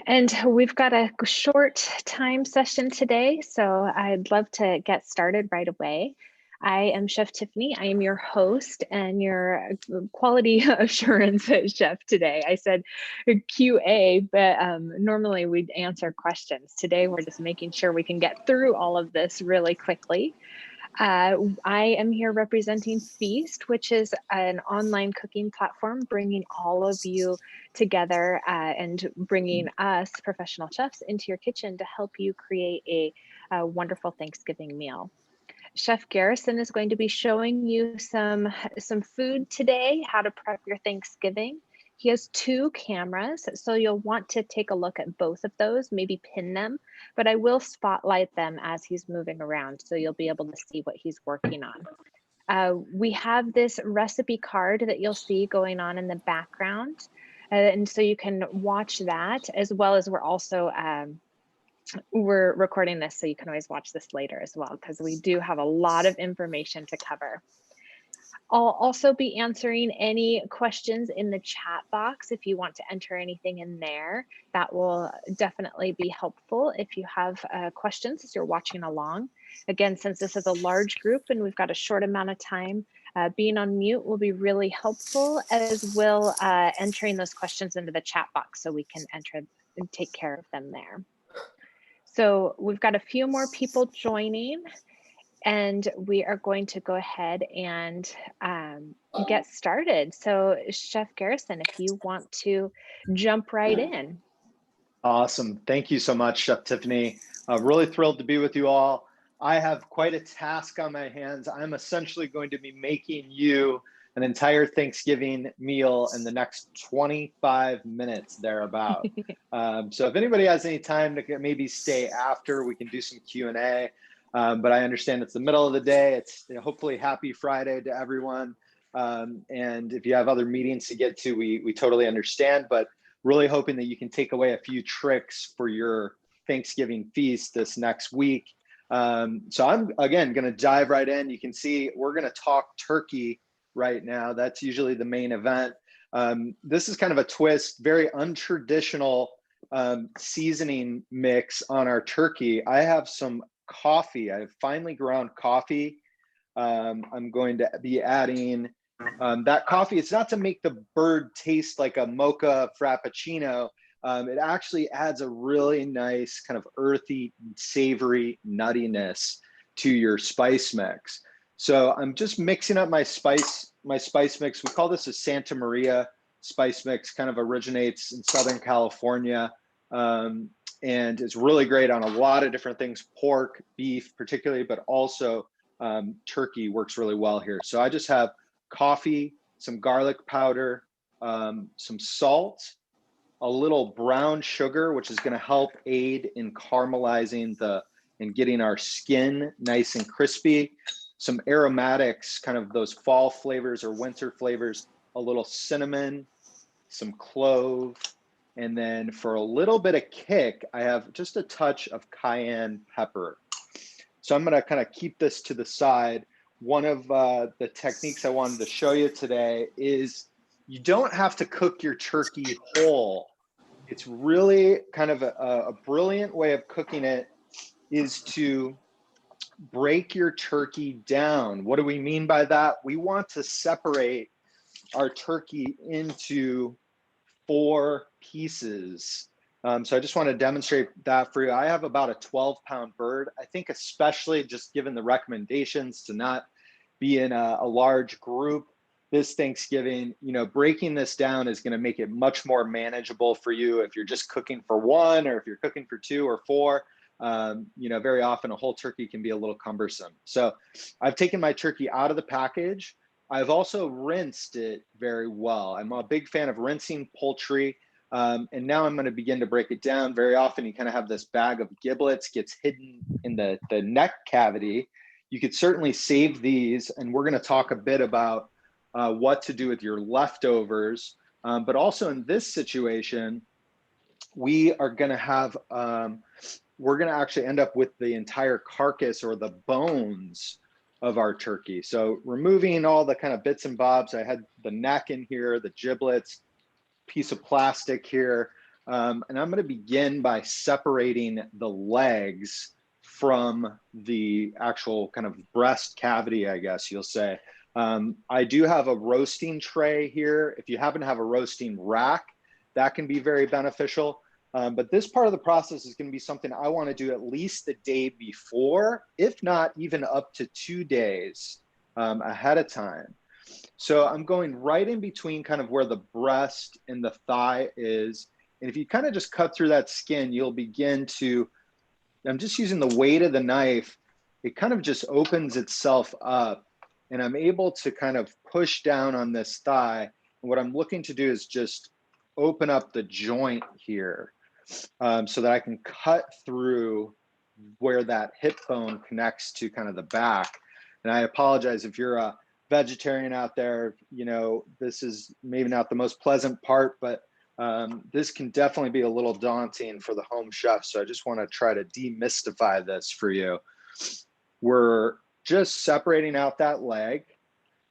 And we've got a short time session today, so I'd love to get started right away. I am Chef Tiffany. I am your host and your quality assurance chef today. I said QA, but normally we'd answer questions. Today, we're just making sure we can get through all of this really quickly. I am here representing Fēst, which is an online cooking platform bringing all of you together and bringing us professional chefs into your kitchen to help you create a wonderful Thanksgiving meal. Chef Garrison is going to be showing you some food today, how to prep your Thanksgiving. He has two cameras, so you'll want to take a look at both of those, maybe pin them, but I will spotlight them as he's moving around, so you'll be able to see what he's working on. We have this recipe card that you'll see going on in the background, and so you can watch that, as well as we're recording this, so you can always watch this later as well, because we do have a lot of information to cover. I'll also be answering any questions in the chat box. If you want to enter anything in there, that will definitely be helpful if you have questions as you're watching along. Again, since this is a large group and we've got a short amount of time, being on mute will be really helpful, as will entering those questions into the chat box so we can enter and take care of them there. So we've got a few more people joining, and we are going to go ahead and get started. So Chef Garrison, if you want to jump right in. Awesome. Thank you so much, Chef Tiffany. Really thrilled to be with you all. I have quite a task on my hands. I'm essentially going to be making you an entire Thanksgiving meal in the next 25 minutes thereabout. So if anybody has any time to maybe stay after, we can do some Q&A. But I understand it's the middle of the day. It's hopefully happy Friday to everyone. And if you have other meetings to get to, we totally understand, but really hoping that you can take away a few tricks for your Thanksgiving feast this next week. So I'm, again, going to dive right in. You can see we're going to talk turkey right now. That's usually the main event. This is kind of a twist, very untraditional seasoning mix on our turkey. I have some coffee. I have finely ground coffee. I'm going to be adding that coffee. It's not to make the bird taste like a mocha frappuccino. It actually adds a really nice kind of earthy, savory nuttiness to your spice mix. So I'm just mixing up my spice mix. We call this a Santa Maria spice mix, kind of originates in Southern California. And it's really great on a lot of different things, pork, beef particularly, but also turkey works really well here. So I just have coffee, some garlic powder, some salt, a little brown sugar, which is going to help aid in caramelizing and getting our skin nice and crispy. Some aromatics, kind of those fall flavors or winter flavors, a little cinnamon, some clove, and then for a little bit of kick, I have just a touch of cayenne pepper. So I'm going to kind of keep this to the side. One of the techniques I wanted to show you today is you don't have to cook your turkey whole. It's really kind of a brilliant way of cooking it is to break your turkey down. What do we mean by that? We want to separate our turkey into 4 pieces. So I just want to demonstrate that for you. I have about a 12-pound bird. I think especially just given the recommendations to not be in a large group this Thanksgiving, breaking this down is going to make it much more manageable for you if you're just cooking for 1 or if you're cooking for 2 or 4. Very often a whole turkey can be a little cumbersome. So I've taken my turkey out of the package. I've also rinsed it very well. I'm a big fan of rinsing poultry. And now I'm going to begin to break it down. Very often you kind of have this bag of giblets gets hidden in the neck cavity. You could certainly save these. And we're going to talk a bit about what to do with your leftovers. But also in this situation, we are going to have, we're going to actually end up with the entire carcass or the bones of our turkey. So removing all the kind of bits and bobs, I had the neck in here, the giblets, piece of plastic here. And I'm gonna begin by separating the legs from the actual kind of breast cavity, I guess you'll say. I do have a roasting tray here. If you happen to have a roasting rack, that can be very beneficial. But this part of the process is going to be something I want to do at least the day before, if not even up to 2 days ahead of time. So I'm going right in between kind of where the breast and the thigh is. And if you kind of just cut through that skin, you'll begin to, I'm just using the weight of the knife. It kind of just opens itself up and I'm able to kind of push down on this thigh. And what I'm looking to do is just open up the joint here so that I can cut through where that hip bone connects to kind of the back. And I apologize if you're a vegetarian out there, you know, this is maybe not the most pleasant part, but this can definitely be a little daunting for the home chef. So I just want to try to demystify this for you. We're just separating out that leg,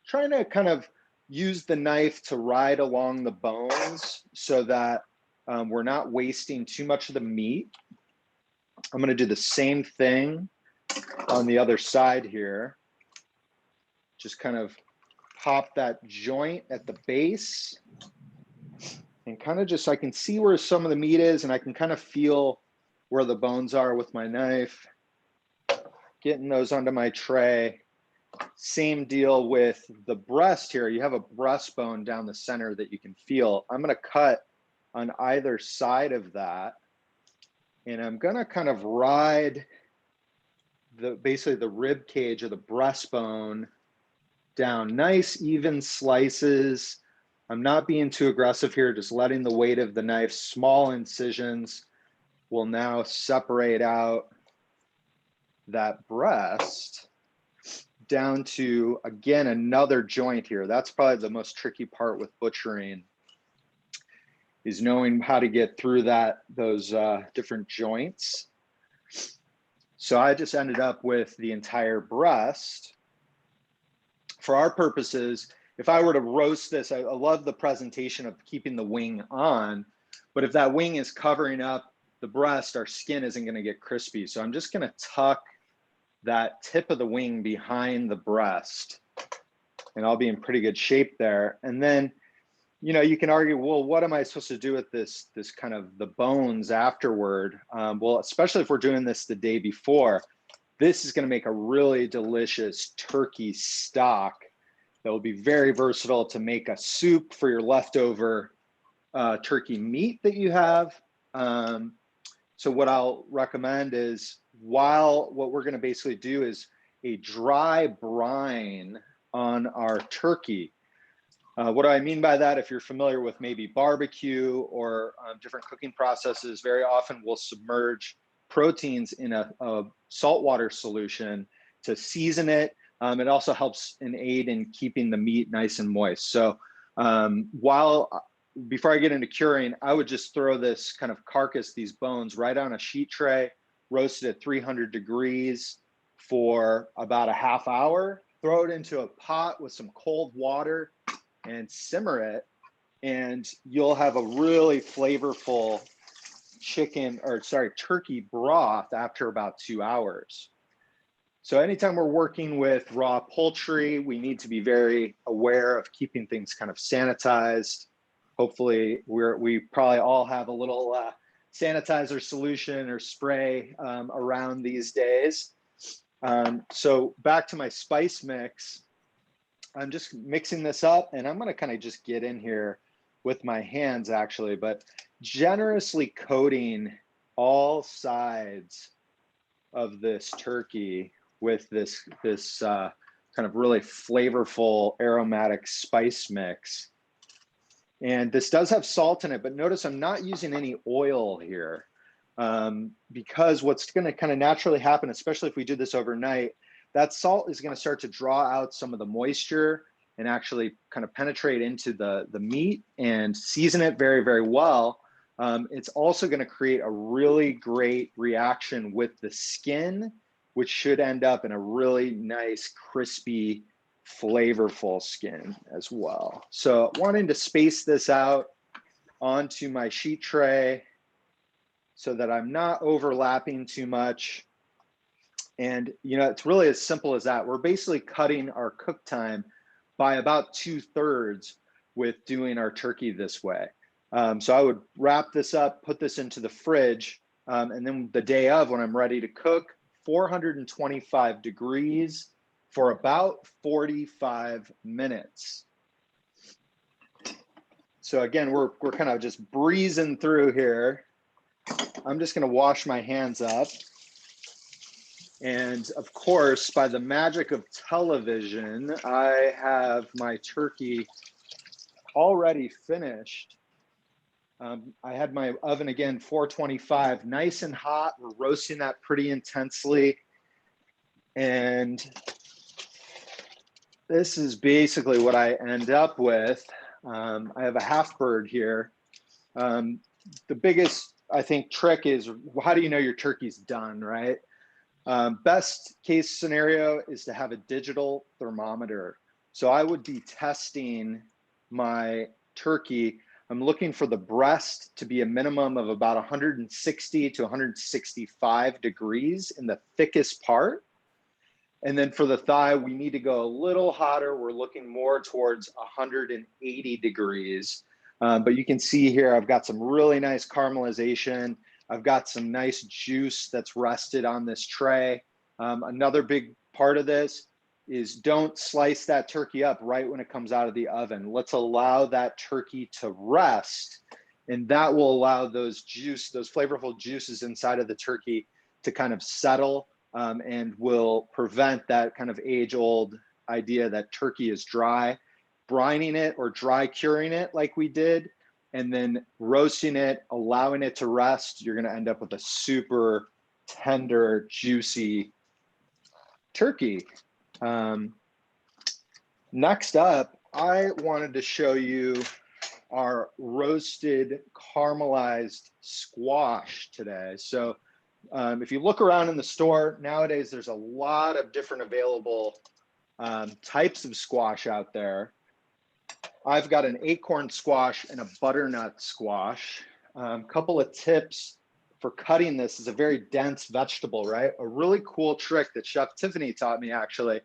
trying to kind of use the knife to ride along the bones so that we're not wasting too much of the meat. I'm going to do the same thing on the other side here. Just kind of pop that joint at the base and kind of just, I can see where some of the meat is and I can kind of feel where the bones are with my knife, getting those onto my tray. Same deal with the breast here. You have a breastbone down the center that you can feel. I'm going to cut on either side of that. And I'm going to kind of ride basically the rib cage or the breastbone down, nice even slices. I'm not being too aggressive here, just letting the weight of the knife, small incisions will now separate out that breast down to, again, another joint here. That's probably the most tricky part with butchering, is knowing how to get through those different joints. So I just ended up with the entire breast. For our purposes, if I were to roast this, I love the presentation of keeping the wing on, but if that wing is covering up the breast, our skin isn't going to get crispy. So I'm just going to tuck that tip of the wing behind the breast and I'll be in pretty good shape there. And then, you know, you can argue, well, what am I supposed to do with this kind of the bones afterward? Well, especially if we're doing this the day before, this is going to make a really delicious turkey stock that will be very versatile to make a soup for your leftover turkey meat that you have. So what I'll recommend is, what we're going to basically do is a dry brine on our turkey. What do I mean by that? If you're familiar with maybe barbecue or different cooking processes, very often we'll submerge proteins in a saltwater solution to season it. It also helps and aid in keeping the meat nice and moist. So before I get into curing, I would just throw this kind of carcass, these bones, right on a sheet tray, roast it at 300 degrees for about a half hour, throw it into a pot with some cold water and simmer it. And you'll have a really flavorful turkey broth after about 2 hours. So anytime we're working with raw poultry, we need to be very aware of keeping things kind of sanitized. Hopefully we probably all have a little sanitizer solution or spray around these days. So back to my spice mix, I'm just mixing this up and I'm gonna kind of just get in here with my hands actually, but generously coating all sides of this turkey with this kind of really flavorful aromatic spice mix. And this does have salt in it, but notice I'm not using any oil here because what's going to kind of naturally happen, especially if we do this overnight, that salt is going to start to draw out some of the moisture and actually kind of penetrate into the meat and season it very, very well. It's also going to create a really great reaction with the skin, which should end up in a really nice, crispy, flavorful skin as well. So wanting to space this out, onto my sheet tray so that I'm not overlapping too much. And it's really as simple as that. We're basically cutting our cook time by about 2/3 with doing our turkey this way. So I would wrap this up, put this into the fridge, and then the day of, when I'm ready to cook, 425 degrees for about 45 minutes. So again, we're kind of just breezing through here. I'm just going to wash my hands up. And of course, by the magic of television, I have my turkey already finished. I had my oven again, 425, nice and hot. We're roasting that pretty intensely. And this is basically what I end up with. I have a half bird here. The biggest, I think, trick is, how do you know your turkey's done, right? Best case scenario is to have a digital thermometer. So I would be testing my turkey. I'm looking for the breast to be a minimum of about 160 to 165 degrees in the thickest part. And then for the thigh, we need to go a little hotter. We're looking more towards 180 degrees. But you can see here, I've got some really nice caramelization. I've got some nice juice that's rested on this tray. Another big part of this is don't slice that turkey up right when it comes out of the oven. Let's allow that turkey to rest, and that will allow those flavorful juices inside of the turkey to kind of settle, and will prevent that kind of age-old idea that turkey is dry. Brining it or dry curing it like we did, and then roasting it, allowing it to rest, you're gonna end up with a super tender, juicy turkey. Next up, I wanted to show you our roasted caramelized squash today. So if you look around in the store, nowadays there's a lot of different available types of squash out there. I've got an acorn squash and a butternut squash. Couple of tips for cutting this. Is a very dense vegetable, right? A really cool trick that Chef Tiffany taught me actually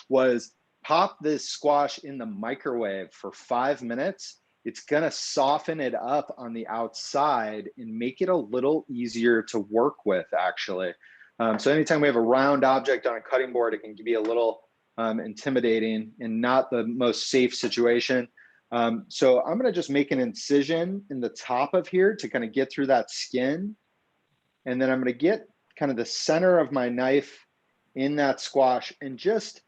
was pop this squash in the microwave for 5 minutes. It's gonna soften it up on the outside and make it a little easier to work with actually. So anytime we have a round object on a cutting board, it can be a little intimidating and not the most safe situation. So I'm gonna just make an incision in the top of here to kind of get through that skin. And then I'm gonna get kind of the center of my knife in that squash and just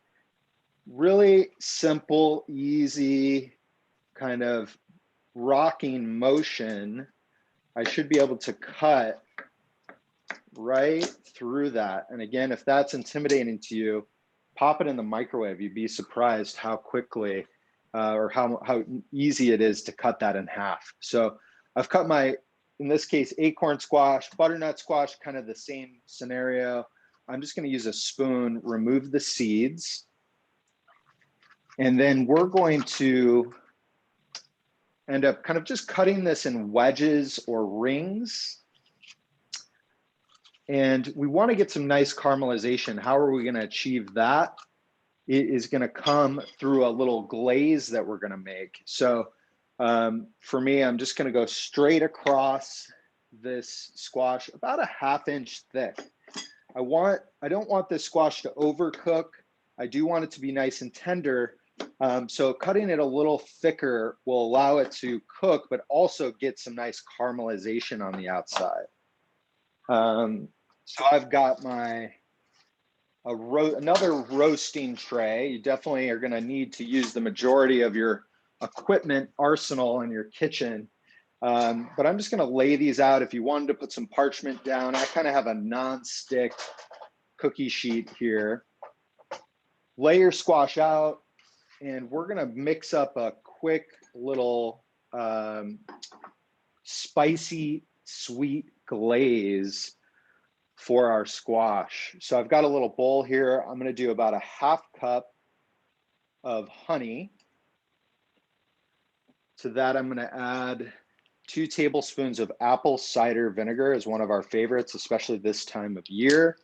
really simple, easy kind of rocking motion. I should be able to cut right through that. And again, if that's intimidating to you, pop it in the microwave. You'd be surprised how quickly or how easy it is to cut that in half. So I've cut my, in this case, acorn squash, butternut squash, kind of the same scenario. I'm just going to use a spoon, remove the seeds. And then we're going to end up kind of just cutting this in wedges or rings. And we want to get some nice caramelization. How are we going to achieve that? It is going to come through a little glaze that we're going to make. So for me, I'm just going to go straight across this squash, about a ½ inch thick. I don't want this squash to overcook. I do want it to be nice and tender. So cutting it a little thicker will allow it to cook, but also get some nice caramelization on the outside. So I've got my another roasting tray. You definitely are going to need to use the majority of your equipment arsenal in your kitchen. But I'm just going to lay these out. If you wanted to put some parchment down, I kind of have a non-stick cookie sheet here. Lay your squash out, and we're going to mix up a quick little spicy, sweet glaze for our squash. So I've got a little bowl here. I'm going to do about a ½ cup of honey. To that, I'm going to add 2 tablespoons of apple cider vinegar is one of our favorites, especially this time of year.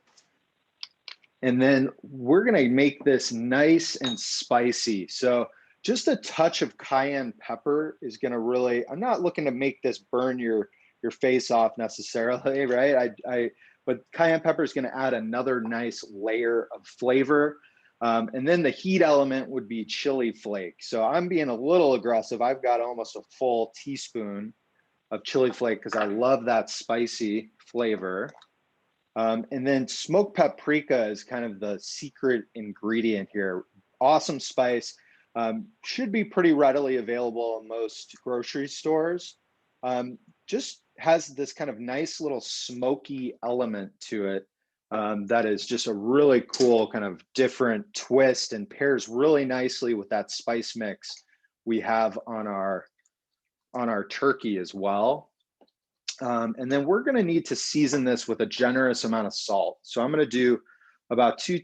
And then we're gonna make this nice and spicy. So just a touch of cayenne pepper is gonna really, I'm not looking to make this burn your face off necessarily, right? But cayenne pepper is gonna add another nice layer of flavor. And then the heat element would be chili flake. So I'm being a little aggressive. I've got almost a full teaspoon of chili flake because I love that spicy flavor. And then smoked paprika is kind of the secret ingredient here. Awesome spice. Should be pretty readily available in most grocery stores. Just has this kind of nice little smoky element to it that is just a really cool kind of different twist and pairs really nicely with that spice mix we have on our turkey as well. And then we're going to need to season this with a generous amount of salt. So I'm going to do about 2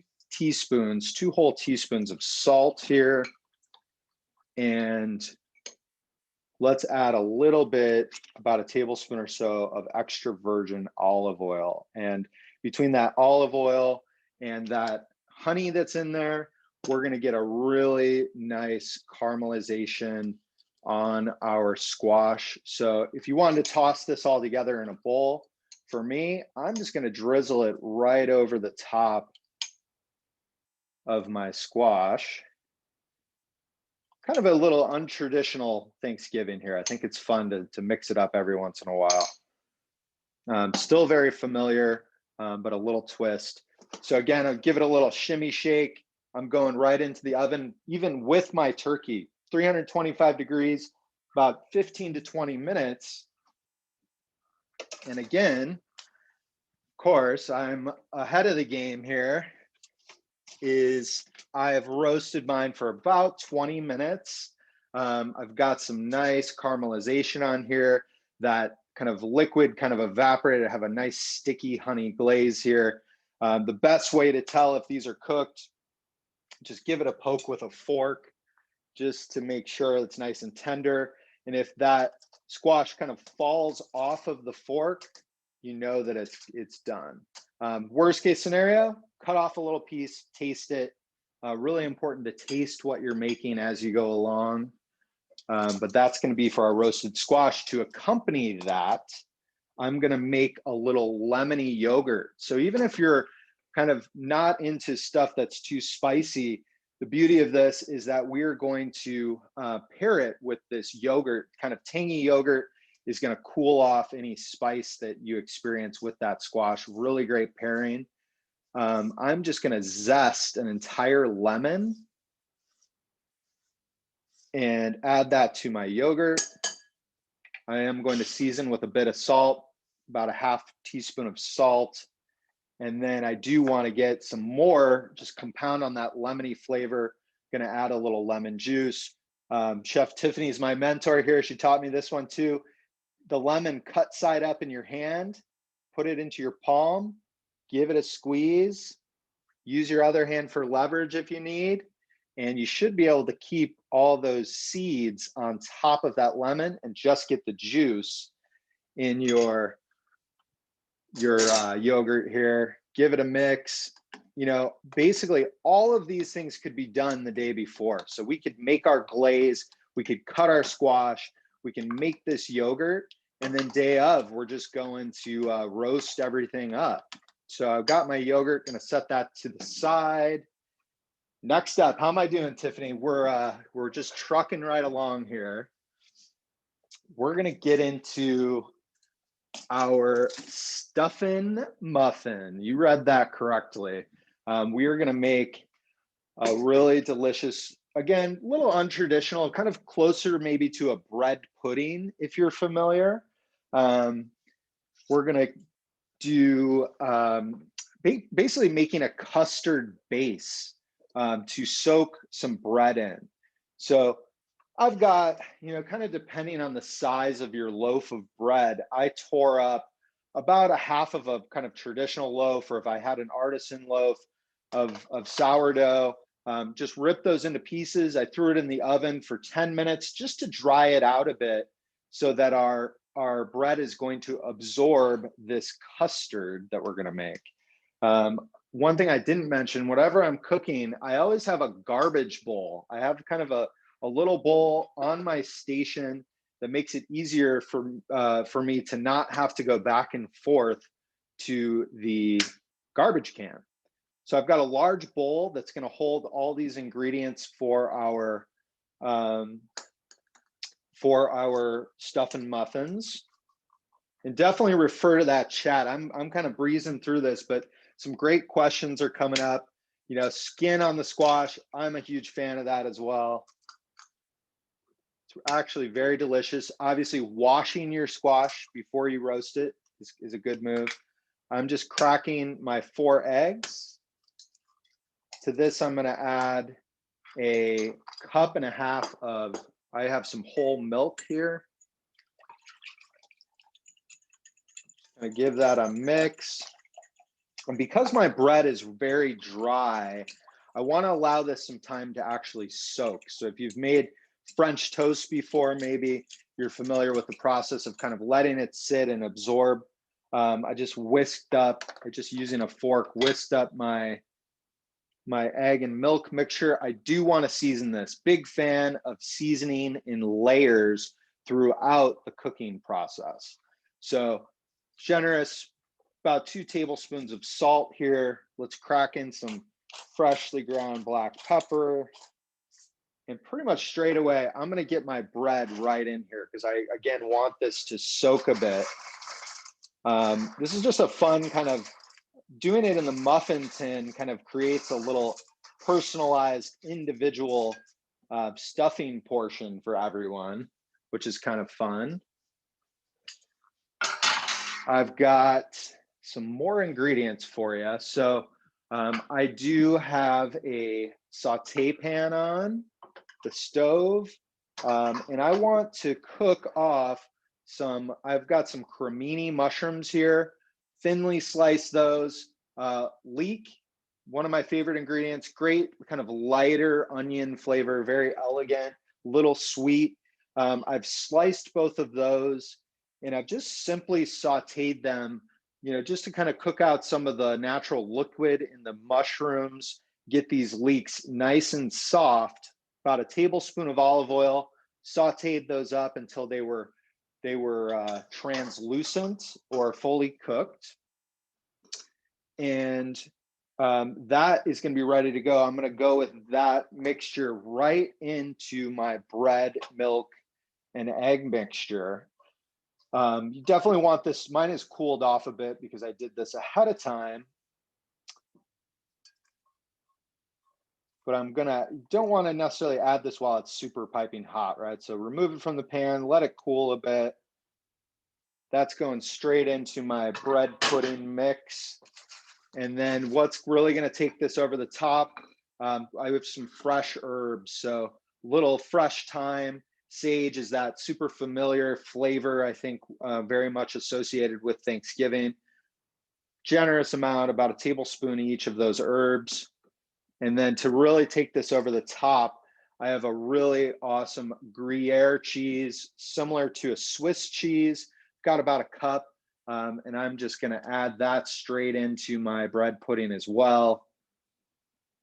whole teaspoons of salt here. And let's add a little bit, about a tablespoon or so of extra virgin olive oil. And between that olive oil and that honey that's in there, we're going to get a really nice caramelization on our squash. So if you wanted to toss this all together in a bowl, for me, I'm just going to drizzle it right over the top of my squash. Kind of a little untraditional Thanksgiving here. I think it's fun to mix it up every once in a while. Still very familiar, but a little twist. So again, I'll give it a little shimmy shake. I'm going right into the oven, even with my turkey. 325 degrees, about 15 to 20 minutes. And again, of course, I'm ahead of the game here, is I have roasted mine for about 20 minutes. I've got some nice caramelization on here. That kind of liquid kind of evaporated. I have a nice sticky honey glaze here. The best way to tell if these are cooked, just give it a poke with a fork, just to make sure it's nice and tender. And if that squash kind of falls off of the fork, you know that it's done. Worst case scenario, cut off a little piece, taste it. Really important to taste what you're making as you go along. But that's going to be for our roasted squash. To accompany that, I'm going to make a little lemony yogurt. So even if you're kind of not into stuff that's too spicy, the beauty of this is that we're going to pair it with this yogurt. Kind of tangy yogurt is going to cool off any spice that you experience with that squash. Really great pairing. I'm just going to zest an entire lemon and add that to my yogurt. I am going to season with a bit of salt, about a half teaspoon of salt. And then I do want to get some more, just compound on that lemony flavor. Going to add a little lemon juice. Chef Tiffany is my mentor here. She taught me this one too. The lemon, cut side up in your hand, put it into your palm, give it a squeeze. Use your other hand for leverage if you need. And you should be able to keep all those seeds on top of that lemon and just get the juice in your yogurt here. Give it a mix. You know, basically all of these things could be done the day before. So we could make our glaze, we could cut our squash, we can make this yogurt, and then day of, we're just going to roast everything up. So I've got my yogurt, gonna set that to the side. Next up, how am I doing, Tiffany? We're just trucking right along here. We're gonna get into our stuffin' muffin. You read that correctly. We are gonna make a really delicious, again, a little untraditional, kind of closer maybe to a bread pudding, if you're familiar. We're gonna do basically making a custard base to soak some bread in. So I've got, you know, kind of depending on the size of your loaf of bread, I tore up about a half of a kind of traditional loaf, or if I had an artisan loaf of sourdough, just ripped those into pieces. I threw it in the oven for 10 minutes just to dry it out a bit so that our our bread is going to absorb this custard that we're going to make. One thing I didn't mention, whatever I'm cooking, I always have a garbage bowl. I have kind of a little bowl on my station that makes it easier for me to not have to go back and forth to the garbage can. So I've got a large bowl that's going to hold all these ingredients for our stuff and muffins. And definitely refer to that chat. I'm kind of breezing through this, but some great questions are coming up. You know, skin on the squash. I'm a huge fan of that as well. It's actually very delicious. Obviously, washing your squash before you roast it is a good move. I'm just cracking my 4 eggs. To this, I'm going to add a 1.5 cups of, I have some whole milk here. I'm going to give that a mix. And because my bread is very dry, I want to allow this some time to actually soak. So if you've made French toast before, maybe you're familiar with the process of kind of letting it sit and absorb. I just using a fork, whisked up my egg and milk mixture. I do want to season this. Big fan of seasoning in layers throughout the cooking process. So generous, about 2 tablespoons of salt here. Let's crack in some freshly ground black pepper. And pretty much straight away, I'm going to get my bread right in here because I, again, want this to soak a bit. This is just a fun kind of, doing it in the muffin tin kind of creates a little personalized individual stuffing portion for everyone, which is kind of fun. I've got some more ingredients for you. So I do have a saute pan on the stove, and I want to cook off I've got some cremini mushrooms here, thinly slice those. Leek, one of my favorite ingredients, great kind of lighter onion flavor, very elegant, little sweet. I've sliced both of those and I've just simply sauteed them, you know, just to kind of cook out some of the natural liquid in the mushrooms, get these leeks nice and soft. About a tablespoon of olive oil, sauteed those up until they were translucent or fully cooked. And that is going to be ready to go. I'm going to go with that mixture right into my bread, milk, and egg mixture. You definitely want this. Mine is cooled off a bit because I did this ahead of time. But don't want to necessarily add this while it's super piping hot, right? So remove it from the pan, let it cool a bit. That's going straight into my bread pudding mix. And then what's really going to take this over the top, I have some fresh herbs. So little fresh thyme, sage is that super familiar flavor, I think very much associated with Thanksgiving. Generous amount, about a tablespoon each of those herbs. And then to really take this over the top, I have a really awesome Gruyere cheese, similar to a Swiss cheese. Got about a cup, and I'm just going to add that straight into my bread pudding as well.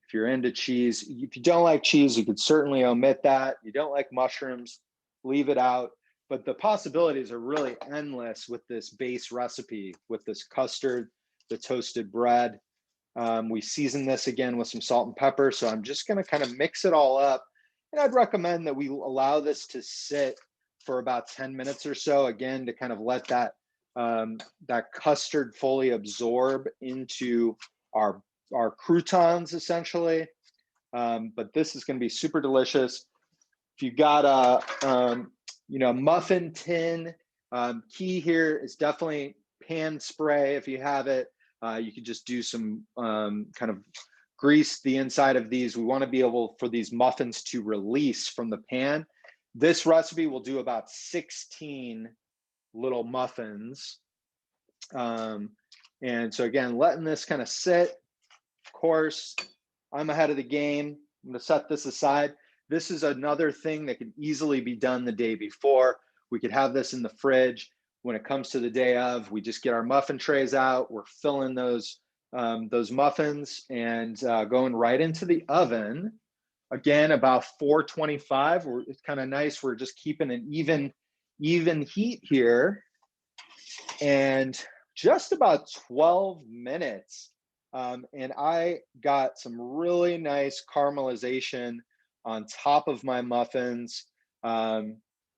If you're into cheese, if you don't like cheese, you could certainly omit that. You don't like mushrooms, leave it out. But the possibilities are really endless with this base recipe, with this custard, the toasted bread. We season this again with some salt and pepper. So I'm just going to kind of mix it all up. And I'd recommend that we allow this to sit for about 10 minutes or so, again, to kind of let that custard fully absorb into our croutons, essentially. But this is going to be super delicious. If you got a muffin tin, key here is definitely pan spray if you have it. You could just do some kind of grease the inside of these. We want to be able for these muffins to release from the pan. This recipe will do about 16 little muffins. And so again, letting this kind of sit. Of course, I'm ahead of the game. I'm going to set this aside. This is another thing that can easily be done the day before. We could have this in the fridge. when it comes to the day of, we just get our muffin trays out, we're filling those muffins and going right into the oven. Again, about 425. It's kind of nice. We're just keeping an even heat here, and just about 12 minutes. And I got some really nice caramelization on top of my muffins.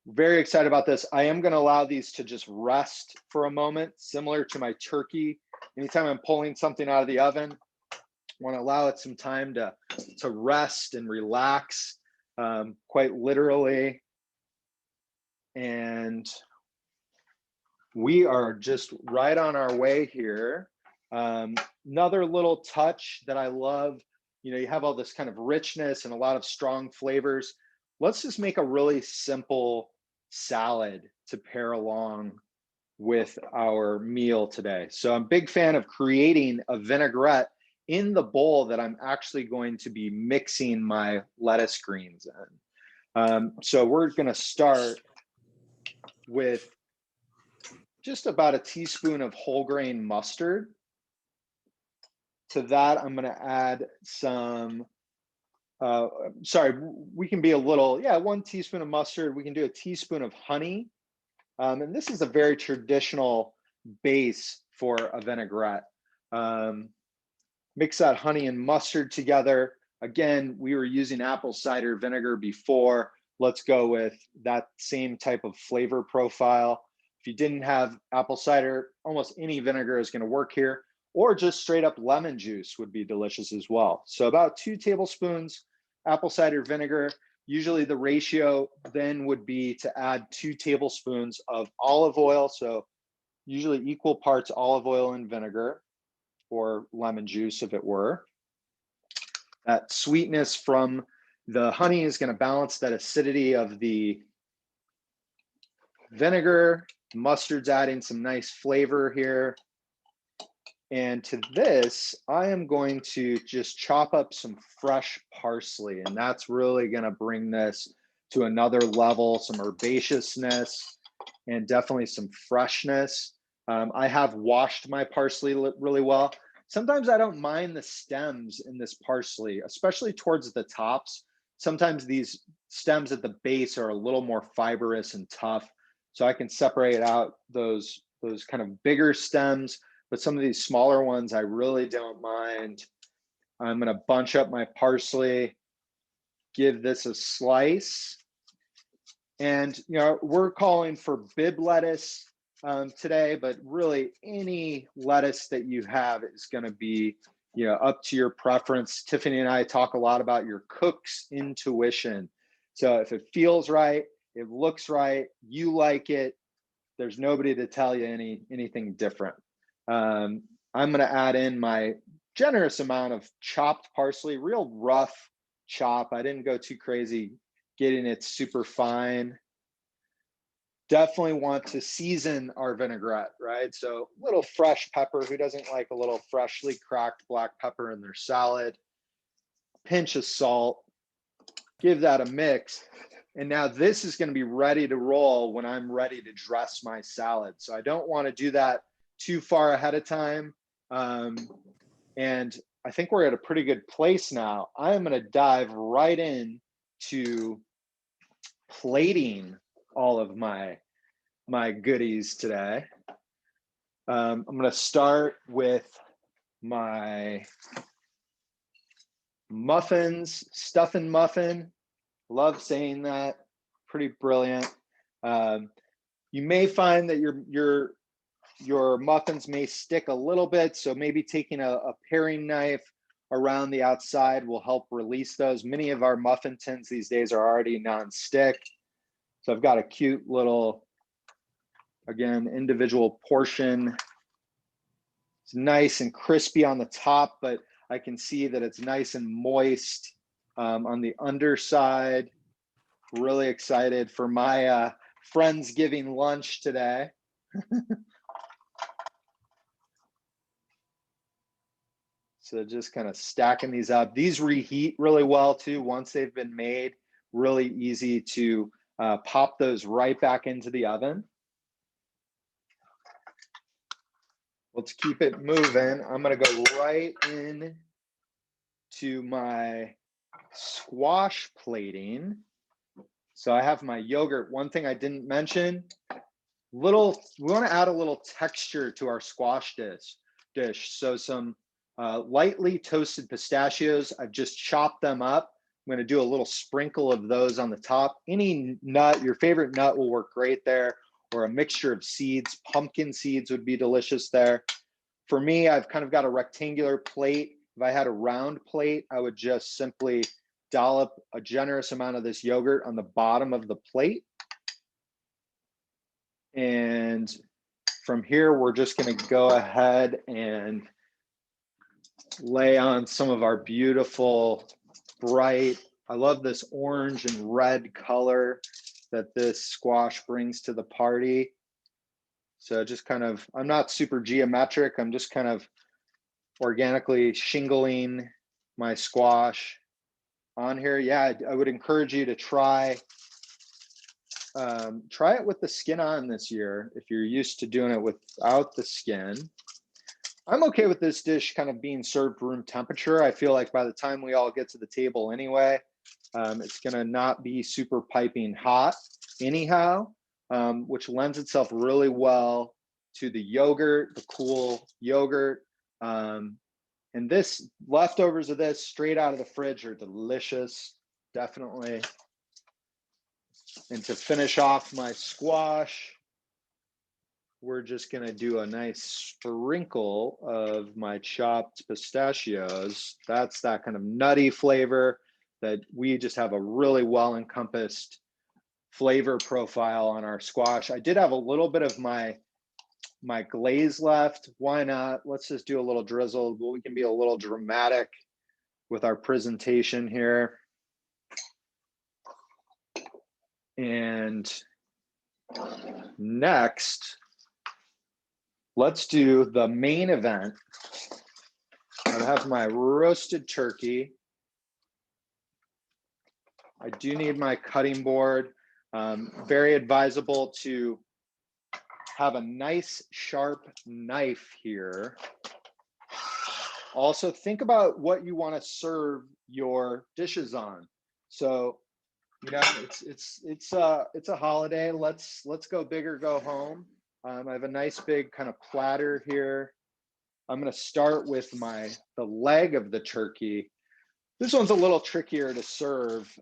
Very excited about this. I am going to allow these to just rest for a moment, similar to my turkey. Anytime I'm pulling something out of the oven, I want to allow it some time to rest and relax, quite literally. And we are just right on our way here. Another little touch that I love, you have all this kind of richness and a lot of strong flavors. Let's just make a really simple salad to pair along with our meal today. So I'm a big fan of creating a vinaigrette in the bowl that I'm actually going to be mixing my lettuce greens in. So we're going to start with just about a teaspoon of whole grain mustard. To that, I'm going to add some, we can be a little, 1 teaspoon of mustard. We can do a teaspoon of honey. And this is a very traditional base for a vinaigrette. Mix that honey and mustard together. Again, we were using apple cider vinegar before. Let's go with that same type of flavor profile. If you didn't have apple cider, almost any vinegar is going to work here, or just straight up lemon juice would be delicious as well. So about 2 tablespoons apple cider vinegar. Usually the ratio then would be to add 2 tablespoons of olive oil. So usually equal parts olive oil and vinegar, or lemon juice if it were. That sweetness from the honey is going to balance that acidity of the vinegar. Mustard's adding some nice flavor here. And to this, I am going to just chop up some fresh parsley, and that's really going to bring this to another level, some herbaceousness and definitely some freshness. I have washed my parsley really well. Sometimes I don't mind the stems in this parsley, especially towards the tops. Sometimes these stems at the base are a little more fibrous and tough, so I can separate out those kind of bigger stems. But some of these smaller ones, I really don't mind. I'm going to bunch up my parsley, give this a slice. And, we're calling for bib lettuce today, but really any lettuce that you have is going to be, up to your preference. Tiffany and I talk a lot about your cook's intuition. So if it feels right, it looks right, you like it, there's nobody to tell you anything different. I'm going to add in my generous amount of chopped parsley, real rough chop. I didn't go too crazy getting it super fine. Definitely want to season our vinaigrette, right? So a little fresh pepper. Who doesn't like a little freshly cracked black pepper in their salad? Pinch of salt. Give that a mix. And now this is going to be ready to roll when I'm ready to dress my salad. So I don't want to do that too far ahead of time. And I think we're at a pretty good place now. I am going to dive right in to plating all of my goodies today. I'm going to start with my muffins, stuffing muffin. Love saying that. Pretty brilliant. You may find that your muffins may stick a little bit, so maybe taking a paring knife around the outside will help release those. Many of our muffin tins these days are already non-stick. So I've got a cute little, again, individual portion. It's nice and crispy on the top, but I can see that it's nice and moist on the underside. Really excited for my Friendsgiving lunch today. So just kind of stacking these up. These reheat really well too once they've been made. Really easy to pop those right back into the oven. let's keep it moving. I'm gonna go right in to my squash plating. So I have my yogurt. One thing I didn't mention, we want to add a little texture to our squash dish. So some lightly toasted pistachios, I've just chopped them up. I'm going to do a little sprinkle of those on the top. Any nut, your favorite nut will work great there, or a mixture of seeds. Pumpkin seeds would be delicious there. For me, I've kind of got a rectangular plate. If I had a round plate, I would just simply dollop a generous amount of this yogurt on the bottom of the plate. And from here, we're just going to go ahead and lay on some of our beautiful, bright, I love this orange and red color that this squash brings to the party. So just kind of, I'm not super geometric. I'm just kind of organically shingling my squash on here. Yeah, I would encourage you to try it with the skin on this year if you're used to doing it without the skin. I'm okay with this dish kind of being served room temperature. I feel like by the time we all get to the table anyway, it's gonna not be super piping hot anyhow, which lends itself really well to the yogurt, the cool yogurt. And this, leftovers of this straight out of the fridge are delicious, definitely. And to finish off my squash, we're just gonna do a nice sprinkle of my chopped pistachios. That's that kind of nutty flavor that we just have a really well encompassed flavor profile on our squash. I did have a little bit of my glaze left. Why not? Let's just do a little drizzle. We can be a little dramatic with our presentation here. And next, let's do the main event. I have my roasted turkey. I do need my cutting board. Very advisable to have a nice sharp knife here. Also, think about what you want to serve your dishes on. So, you know, it's a holiday. Let's go big or go home. I have a nice big kind of platter here. I'm going to start with the leg of the turkey. This one's a little trickier to serve.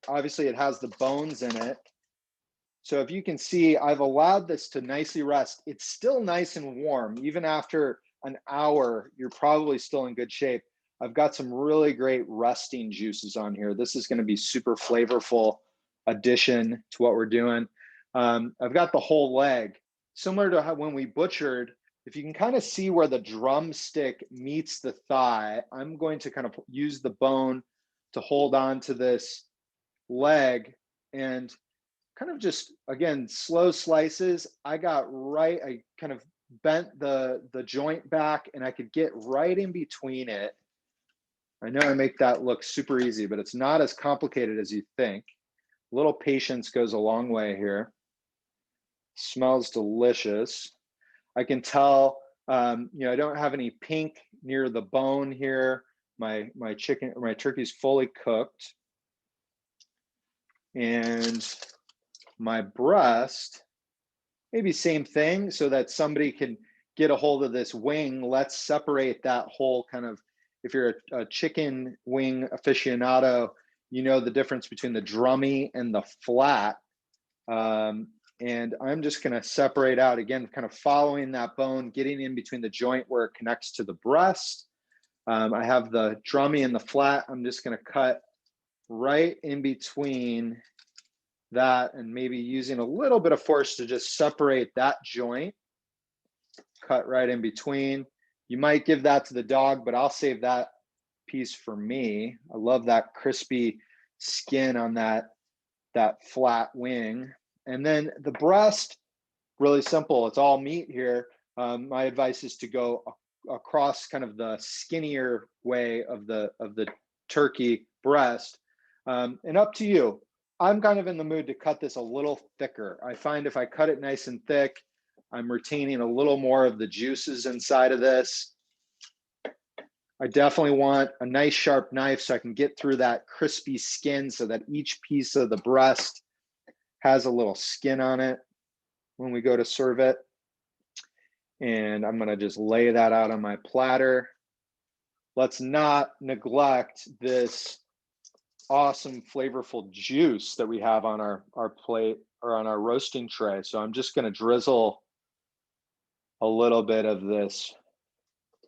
Obviously, it has the bones in it. So if you can see, I've allowed this to nicely rest. It's still nice and warm. Even after an hour, you're probably still in good shape. I've got some really great resting juices on here. This is going to be super flavorful addition to what we're doing. I've got the whole leg. Similar to how when we butchered, if you can kind of see where the drumstick meets the thigh, I'm going to kind of use the bone to hold on to this leg and kind of just, again, slow slices. I kind of bent the joint back and I could get right in between it. I know I make that look super easy, but it's not as complicated as you think. A little patience goes a long way here. Smells delicious. I can tell, you know, I don't have any pink near the bone here. My turkey's fully cooked. And my breast, maybe same thing, so that somebody can get a hold of this wing. Let's separate that whole kind of, if you're a chicken wing aficionado, you know the difference between the drummy and the flat. And I'm just going to separate out, again, kind of following that bone, getting in between the joint where it connects to the breast. I have the drummy and the flat. I'm just going to cut right in between that and maybe using a little bit of force to just separate that joint. Cut right in between. You might give that to the dog, but I'll save that piece for me. I love that crispy skin on that flat wing. And then the breast, really simple. It's all meat here. My advice is to go across kind of the skinnier way of the turkey breast. And up to you. I'm kind of in the mood to cut this a little thicker. I find if I cut it nice and thick, I'm retaining a little more of the juices inside of this. I definitely want a nice sharp knife so I can get through that crispy skin so that each piece of the breast has a little skin on it when we go to serve it. And I'm gonna just lay that out on my platter. Let's not neglect this awesome flavorful juice that we have on our plate or on our roasting tray. So I'm just gonna drizzle a little bit of this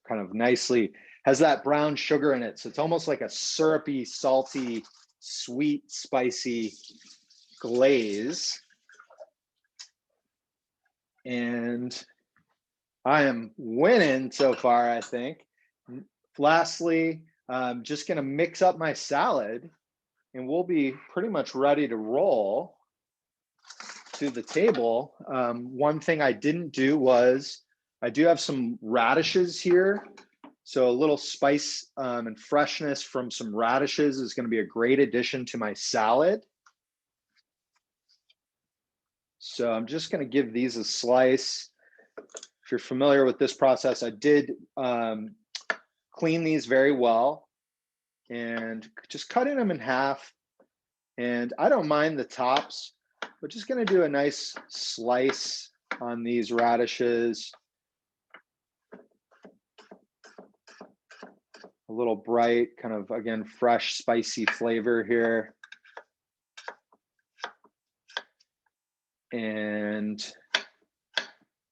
kind of nicely, has that brown sugar in it. So it's almost like a syrupy, salty, sweet, spicy glaze. And I am winning so far, I think. Lastly, I'm just gonna mix up my salad and we'll be pretty much ready to roll to the table. One thing I didn't do was, I do have some radishes here. So a little spice and freshness from some radishes is gonna be a great addition to my salad. So I'm just gonna give these a slice. If you're familiar with this process, I did clean these very well and just cutting them in half. And I don't mind the tops, but just gonna do a nice slice on these radishes. A little bright, kind of, again, fresh, spicy flavor here. And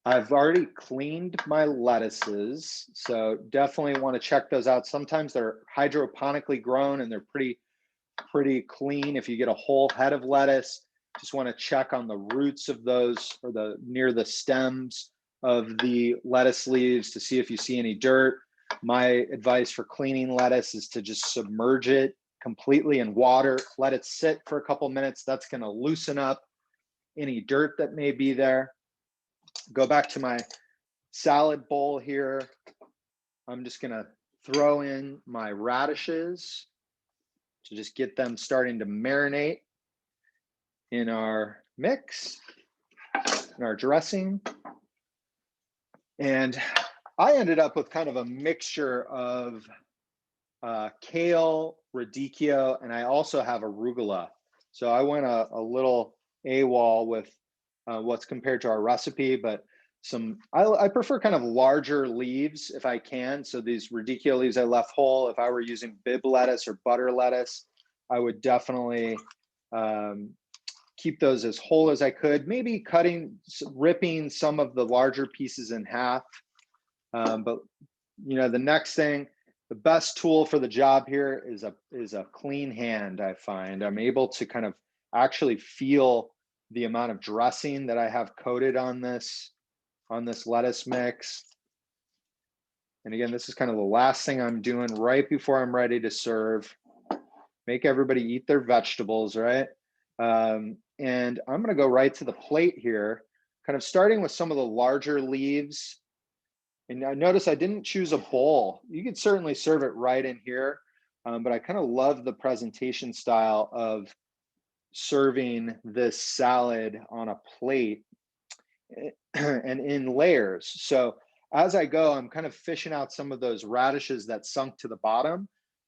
I've already cleaned my lettuces, so definitely want to check those out. Sometimes they're hydroponically grown and they're pretty clean. If you get a whole head of lettuce, just want to check on the roots of those or near the stems of the lettuce leaves to see if you see any dirt. My advice for cleaning lettuce is to just submerge it completely in water, let it sit for a couple minutes. That's going to loosen up any dirt that may be there. Go back to my salad bowl here. I'm just going to throw in my radishes to just get them starting to marinate in our mix, in our dressing. And I ended up with kind of a mixture of kale, radicchio, and I also have arugula. So I went a little AWOL with what's compared to our recipe, but I prefer kind of larger leaves if I can. So these radicchio leaves I left whole. If I were using bib lettuce or butter lettuce, I would definitely keep those as whole as I could, maybe ripping some of the larger pieces in half. But you know, the next thing, the best tool for the job here is a clean hand. I find I'm able to kind of actually feel the amount of dressing that I have coated on this lettuce mix. And again, this is kind of the last thing I'm doing right before I'm ready to serve. Make everybody eat their vegetables, right? And I'm gonna go right to the plate here, kind of starting with some of the larger leaves. And I notice I didn't choose a bowl. You could certainly serve it right in here, but I kind of love the presentation style of serving this salad on a plate and in layers. So as I go, I'm kind of fishing out some of those radishes that sunk to the bottom.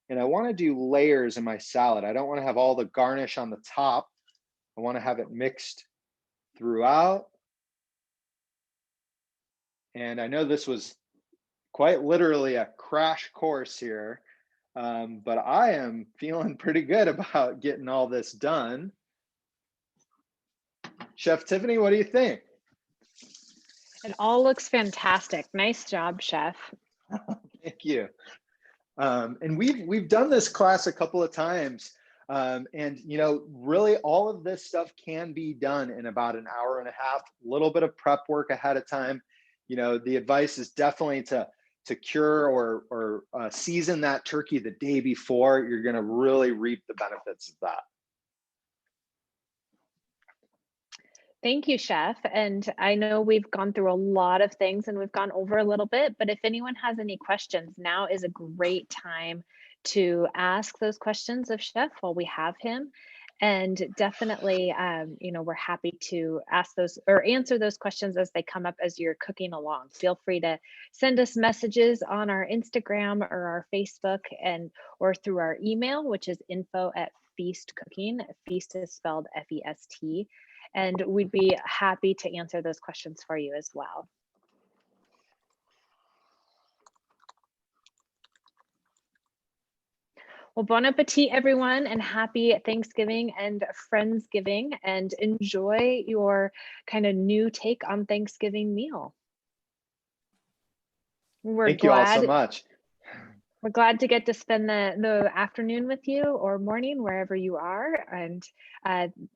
And I want to do layers in my salad. I don't want to have all the garnish on the top. I want to have it mixed throughout. And I know this was quite literally a crash course here, but I am feeling pretty good about getting all this done. Chef Tiffany, what do you think? It all looks fantastic. Nice job, Chef. Thank you. And we've done this class a couple of times, and you know, really all of this stuff can be done in about an hour and a half. A little bit of prep work ahead of time. You know, the advice is definitely to cure or season that turkey the day before. You're going to really reap the benefits of that. Thank you, Chef. And I know we've gone through a lot of things and we've gone over a little bit, but if anyone has any questions, now is a great time to ask those questions of Chef while we have him. And definitely, we're happy to ask those or answer those questions as they come up as you're cooking along. Feel free to send us messages on our Instagram or our Facebook or through our email, which is info@Fēst Cooking. Feast is spelled F-E-S-T. And we'd be happy to answer those questions for you as well. Well, bon appetit, everyone, and happy Thanksgiving and Friendsgiving, and enjoy your kind of new take on Thanksgiving meal. Thank you all so much. We're glad to get to spend the afternoon with you or morning, wherever you are. And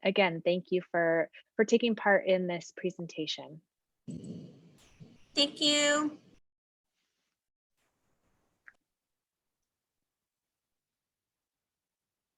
again, thank you for taking part in this presentation. Thank you.